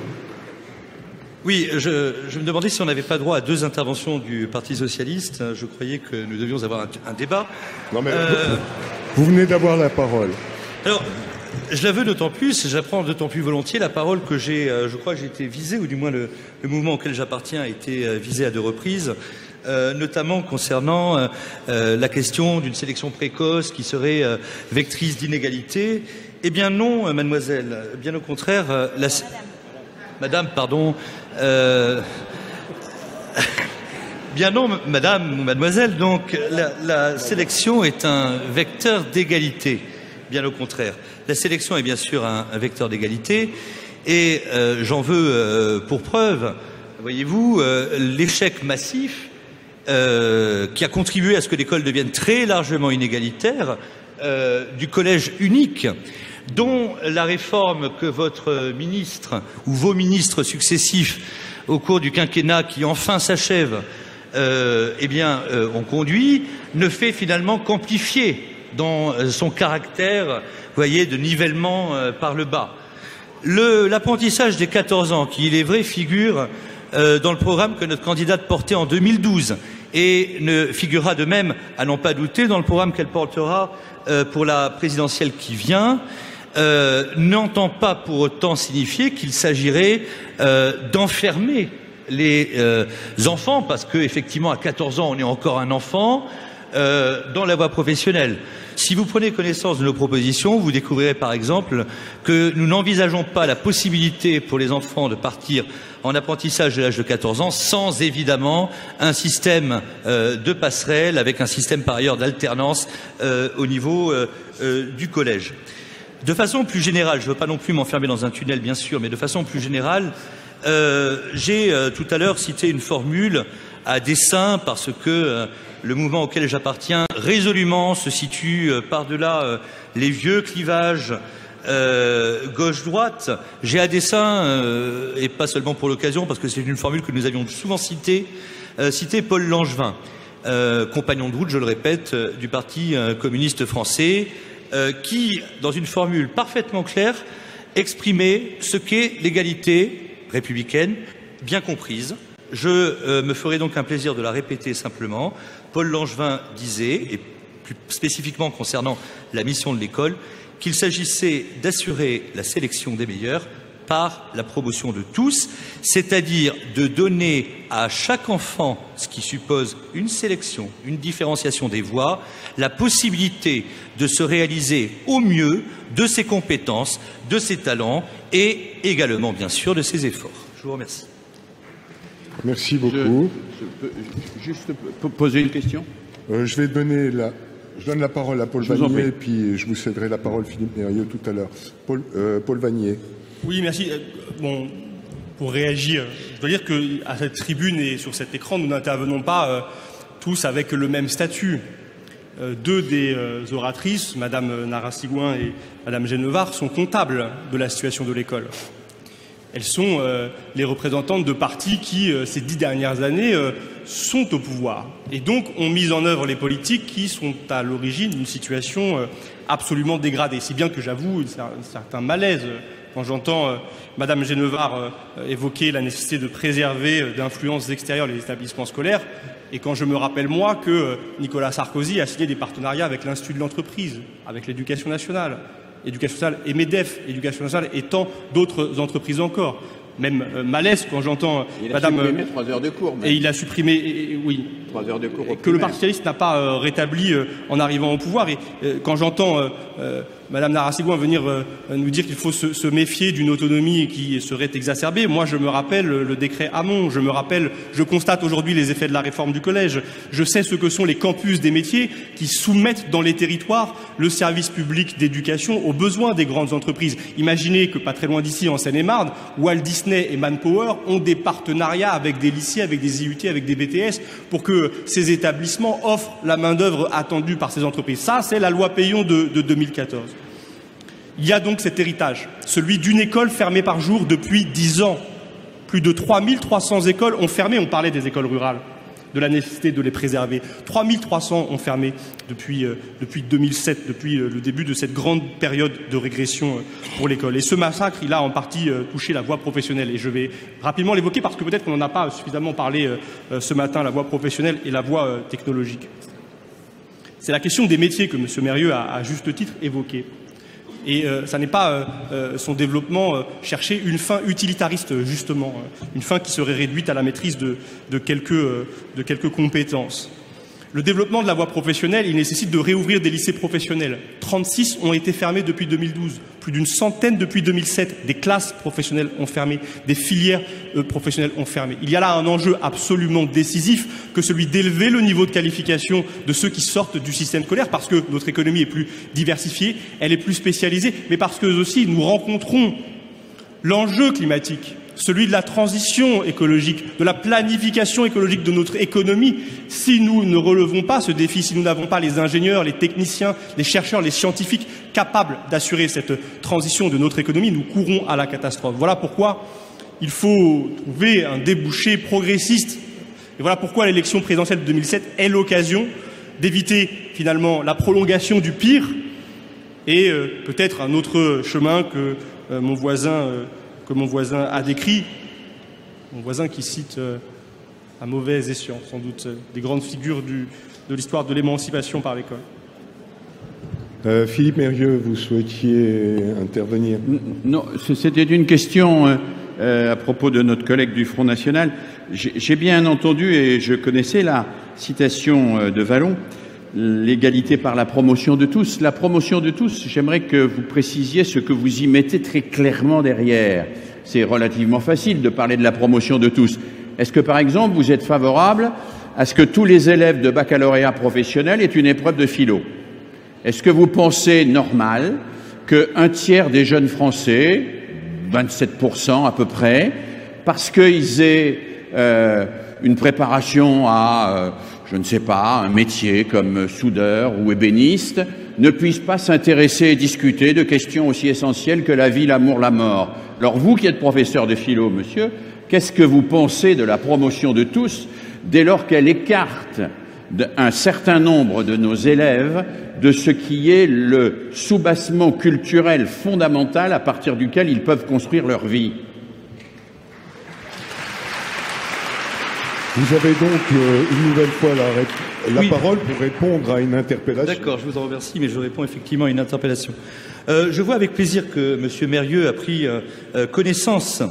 Oui, je me demandais si on n'avait pas droit à 2 interventions du Parti socialiste. Je croyais que nous devions avoir un débat. Non mais vous venez d'avoir la parole. Alors, je la veux d'autant plus, j'apprends d'autant plus volontiers la parole que je crois que j'ai été visé, ou du moins le mouvement auquel j'appartiens a été visé à 2 reprises, notamment concernant la question d'une sélection précoce qui serait vectrice d'inégalité. Eh bien non, mademoiselle, bien au contraire, Madame, pardon. Bien non, madame ou mademoiselle, donc la sélection est un vecteur d'égalité, bien au contraire. La sélection est bien sûr un vecteur d'égalité, et j'en veux pour preuve, voyez-vous, l'échec massif qui a contribué à ce que l'école devienne très largement inégalitaire, du collège unique, dont la réforme que votre ministre ou vos ministres successifs au cours du quinquennat qui enfin s'achève ont conduit, ne fait finalement qu'amplifier dans son caractère, voyez, de nivellement par le bas. L'apprentissage des 14 ans, qui, il est vrai, figure dans le programme que notre candidate portait en 2012 et ne figurera de même, à n'en pas douter, dans le programme qu'elle portera pour la présidentielle qui vient, n'entend pas pour autant signifier qu'il s'agirait d'enfermer les enfants, parce que effectivement à 14 ans on est encore un enfant, dans la voie professionnelle. Si vous prenez connaissance de nos propositions, vous découvrirez par exemple que nous n'envisageons pas la possibilité pour les enfants de partir en apprentissage de l'âge de 14 ans sans évidemment un système de passerelle avec un système par ailleurs d'alternance au niveau du collège. De façon plus générale, je ne veux pas non plus m'enfermer dans un tunnel bien sûr, mais de façon plus générale, j'ai tout à l'heure cité une formule à dessein parce que le mouvement auquel j'appartiens résolument se situe par-delà les vieux clivages gauche-droite. J'ai à dessein, et pas seulement pour l'occasion, parce que c'est une formule que nous avions souvent cité Paul Langevin, compagnon de route, je le répète, du Parti communiste français, qui, dans une formule parfaitement claire, exprimait ce qu'est l'égalité républicaine, bien comprise. Je me ferai donc un plaisir de la répéter simplement. Paul Langevin disait, et plus spécifiquement concernant la mission de l'école, qu'il s'agissait d'assurer la sélection des meilleurs par la promotion de tous, c'est-à-dire de donner à chaque enfant, ce qui suppose une sélection, une différenciation des voies, la possibilité de se réaliser au mieux de ses compétences, de ses talents et également, bien sûr, de ses efforts. Je vous remercie. Merci beaucoup. Je peux juste poser une question ? Je donne la parole à Paul Vannier, puis je vous céderai la parole, Philippe Mérieux, tout à l'heure. Paul Vannier. Oui, merci. Bon, pour réagir, je dois dire qu'à cette tribune et sur cet écran, nous n'intervenons pas tous avec le même statut. Deux des oratrices, Madame Narassiguin et Madame Genevard, sont comptables de la situation de l'école. Elles sont les représentantes de partis qui, ces 10 dernières années, sont au pouvoir et donc ont mis en œuvre les politiques qui sont à l'origine d'une situation absolument dégradée. Si bien que j'avoue un certain malaise quand j'entends Madame Genevard évoquer la nécessité de préserver d'influences extérieures les établissements scolaires et quand je me rappelle, moi, que Nicolas Sarkozy a signé des partenariats avec l'Institut de l'entreprise, avec l'Éducation nationale et MEDEF, Éducation nationale et tant d'autres entreprises encore. Même malaise quand j'entends Madame. Il a supprimé 3 heures de cours. Même. Et il a supprimé, oui. 3 heures de cours. Que le Parti socialiste n'a pas rétabli en arrivant au pouvoir. Et quand j'entends Madame Narassiguin venir nous dire qu'il faut se méfier d'une autonomie qui serait exacerbée, moi je me rappelle le décret Hamon, je constate aujourd'hui les effets de la réforme du collège, je sais ce que sont les campus des métiers qui soumettent dans les territoires le service public d'éducation aux besoins des grandes entreprises. Imaginez que pas très loin d'ici, en Seine-et-Marne, Walt Disney et Manpower ont des partenariats avec des lycées, avec des IUT, avec des BTS pour que ces établissements offrent la main-d'œuvre attendue par ces entreprises. Ça, c'est la loi Peillon de 2014. Il y a donc cet héritage, celui d'une école fermée par jour depuis 10 ans. Plus de 3300 écoles ont fermé, on parlait des écoles rurales, de la nécessité de les préserver. 3300 ont fermé depuis 2007, depuis le début de cette grande période de régression pour l'école. Et ce massacre, il a en partie touché la voie professionnelle. Et je vais rapidement l'évoquer parce que peut-être qu'on n'en a pas suffisamment parlé ce matin, la voie professionnelle et la voie technologique. C'est la question des métiers que M. Mérieux a à juste titre évoquée. Et ça n'est pas son développement chercher une fin utilitariste, justement, une fin qui serait réduite à la maîtrise de quelques compétences. Le développement de la voie professionnelle, il nécessite de réouvrir des lycées professionnels. 36 ont été fermés depuis 2012, plus d'une centaine depuis 2007. Des classes professionnelles ont fermé, des filières professionnelles ont fermé. Il y a là un enjeu absolument décisif que celui d'élever le niveau de qualification de ceux qui sortent du système scolaire, parce que notre économie est plus diversifiée, elle est plus spécialisée, mais parce que aussi nous rencontrons l'enjeu climatique, celui de la transition écologique, de la planification écologique de notre économie. Si nous ne relevons pas ce défi, si nous n'avons pas les ingénieurs, les techniciens, les chercheurs, les scientifiques capables d'assurer cette transition de notre économie, nous courons à la catastrophe. Voilà pourquoi il faut trouver un débouché progressiste. Et voilà pourquoi l'élection présidentielle de 2007 est l'occasion d'éviter finalement la prolongation du pire et peut-être un autre chemin que mon voisin a décrit, mon voisin qui cite à mauvais escient, sans doute, des grandes figures de l'histoire de l'émancipation par l'école. Philippe Mérieux, vous souhaitiez intervenir? Non, c'était une question à propos de notre collègue du Front National. J'ai bien entendu et je connaissais la citation de Vallon, l'égalité par la promotion de tous. La promotion de tous, j'aimerais que vous précisiez ce que vous y mettez très clairement derrière. C'est relativement facile de parler de la promotion de tous. Est-ce que, par exemple, vous êtes favorable à ce que tous les élèves de baccalauréat professionnel aient une épreuve de philo? Est-ce que vous pensez normal qu'un tiers des jeunes Français, 27% à peu près, parce qu'ils aient une préparation à... je ne sais pas, un métier comme soudeur ou ébéniste, ne puisse pas s'intéresser et discuter de questions aussi essentielles que la vie, l'amour, la mort. Alors vous qui êtes professeur de philo, monsieur, qu'est-ce que vous pensez de la promotion de tous dès lors qu'elle écarte un certain nombre de nos élèves de ce qui est le soubassement culturel fondamental à partir duquel ils peuvent construire leur vie? Vous avez donc une nouvelle fois la parole pour répondre à une interpellation. D'accord, je vous en remercie, mais je réponds effectivement à une interpellation. Je vois avec plaisir que M. Mérieux a pris connaissance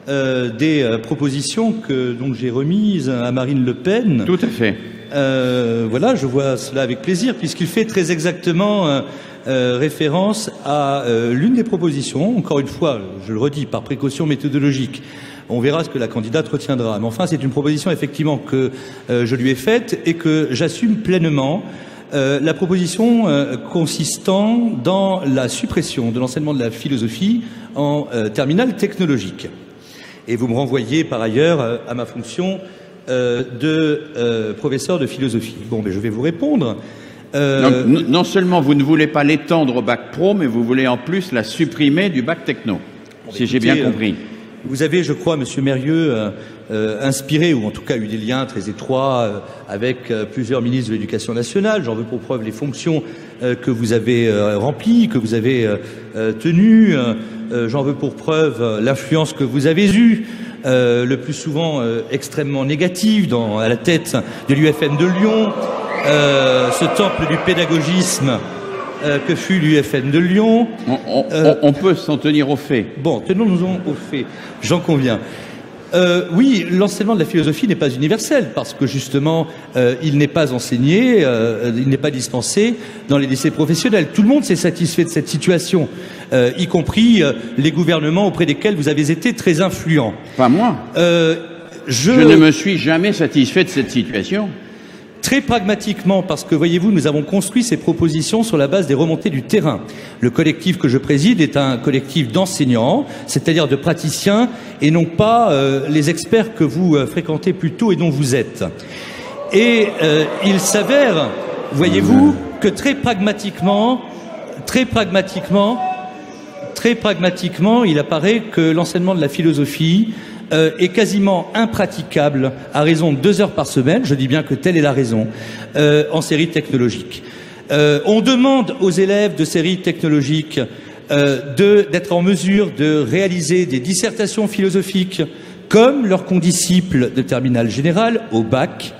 des propositions que donc j'ai remises à Marine Le Pen. Tout à fait. Voilà, je vois cela avec plaisir, puisqu'il fait très exactement référence à l'une des propositions, encore une fois, je le redis, par précaution méthodologique. On verra ce que la candidate retiendra. Mais enfin, c'est une proposition effectivement que je lui ai faite et que j'assume pleinement. La proposition consistant dans la suppression de l'enseignement de la philosophie en terminale technologique. Et vous me renvoyez par ailleurs à ma fonction de professeur de philosophie. Bon, mais je vais vous répondre. Non seulement vous ne voulez pas l'étendre au bac pro, mais vous voulez en plus la supprimer du bac techno, si j'ai bien compris. Vous avez, je crois, Monsieur Mérieux, inspiré, ou en tout cas eu des liens très étroits avec plusieurs ministres de l'Éducation nationale. J'en veux pour preuve les fonctions que vous avez remplies, que vous avez tenues. J'en veux pour preuve l'influence que vous avez eue, le plus souvent extrêmement négative, à la tête de l'UFN de Lyon, ce temple du pédagogisme que fut l'UFN de Lyon. On peut s'en tenir aux faits. Bon, tenons-nous aux faits, j'en conviens. Oui, l'enseignement de la philosophie n'est pas universel, parce que justement, il n'est pas enseigné, il n'est pas dispensé dans les lycées professionnels. Tout le monde s'est satisfait de cette situation, y compris les gouvernements auprès desquels vous avez été très influents. Pas moi. Je ne me suis jamais satisfait de cette situation. Très pragmatiquement, parce que, voyez-vous, nous avons construit ces propositions sur la base des remontées du terrain. Le collectif que je préside est un collectif d'enseignants, c'est-à-dire de praticiens, et non pas les experts que vous fréquentez plutôt et dont vous êtes. Et il s'avère, voyez-vous, que très pragmatiquement, il apparaît que l'enseignement de la philosophie est quasiment impraticable à raison de 2 heures par semaine, je dis bien que telle est la raison, en série technologique. On demande aux élèves de série technologique d'être en mesure de réaliser des dissertations philosophiques comme leurs condisciples de terminale générale au bac,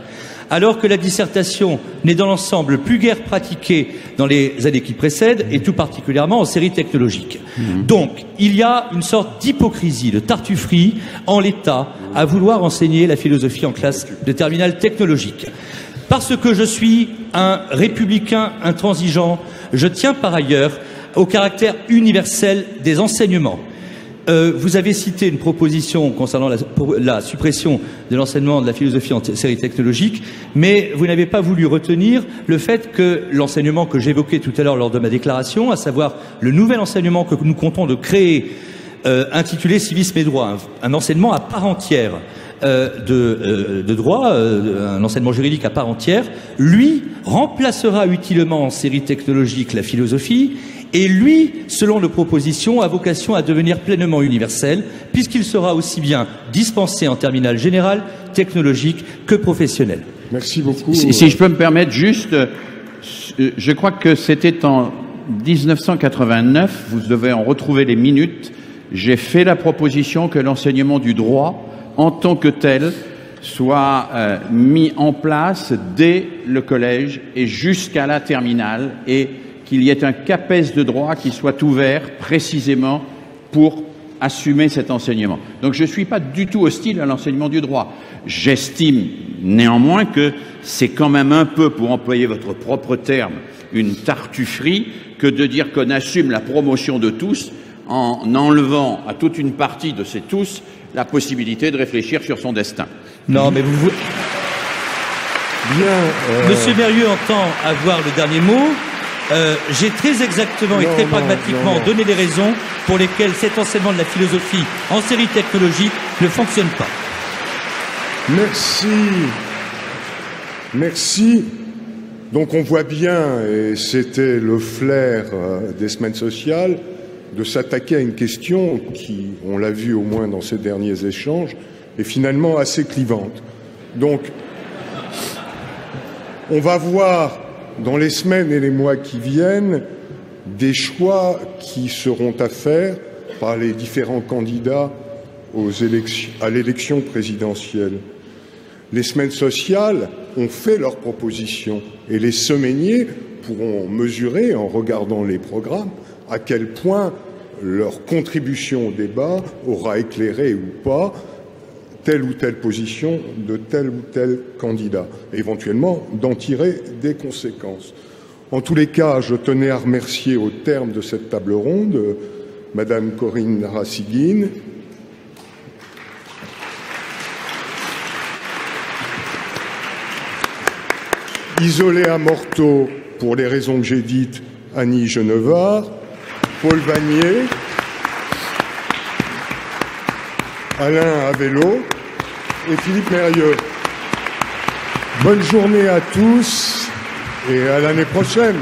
alors que la dissertation n'est dans l'ensemble plus guère pratiquée dans les années qui précèdent, et tout particulièrement en série technologique. Donc, il y a une sorte d'hypocrisie, de tartufferie en l'état à vouloir enseigner la philosophie en classe de terminale technologique. Parce que je suis un républicain intransigeant, je tiens par ailleurs au caractère universel des enseignements. Vous avez cité une proposition concernant la suppression de l'enseignement de la philosophie en série technologique, mais vous n'avez pas voulu retenir le fait que l'enseignement que j'évoquais tout à l'heure lors de ma déclaration, à savoir le nouvel enseignement que nous comptons de créer, intitulé Civisme et droit, un enseignement à part entière de droit, un enseignement juridique à part entière, lui remplacera utilement en série technologique la philosophie. Et lui, selon nos propositions, a vocation à devenir pleinement universel, puisqu'il sera aussi bien dispensé en terminale générale, technologique que professionnel. Merci beaucoup. Si je peux me permettre juste, je crois que c'était en 1989, vous devez en retrouver les minutes, j'ai fait la proposition que l'enseignement du droit, en tant que tel, soit mis en place dès le collège et jusqu'à la terminale, et qu'il y ait un CAPES de droit qui soit ouvert précisément pour assumer cet enseignement. Donc je ne suis pas du tout hostile à l'enseignement du droit. J'estime néanmoins que c'est quand même un peu, pour employer votre propre terme, une tartufferie que de dire qu'on assume la promotion de tous en enlevant à toute une partie de ces tous la possibilité de réfléchir sur son destin. Non, mais vous... Bien, Monsieur Berrieux entend avoir le dernier mot. J'ai très exactement et très pragmatiquement donné les raisons pour lesquelles cet enseignement de la philosophie en série technologique ne fonctionne pas. Merci. Merci. Donc on voit bien, et c'était le flair des semaines sociales, de s'attaquer à une question qui, on l'a vu au moins dans ces derniers échanges, est finalement assez clivante. Donc, on va voir dans les semaines et les mois qui viennent des choix qui seront à faire par les différents candidats à l'élection présidentielle. Les semaines sociales ont fait leurs propositions et les semainiers pourront mesurer, en regardant les programmes, à quel point leur contribution au débat aura éclairé ou pas telle ou telle position de tel ou tel candidat, et éventuellement d'en tirer des conséquences. En tous les cas, je tenais à remercier au terme de cette table ronde Madame Corinne Narassiguine, Isolea Morteau, pour les raisons que j'ai dites, Annie Genevard, Paul Vanier, Alain Avello et Philippe Mérieux. Bonne journée à tous et à l'année prochaine.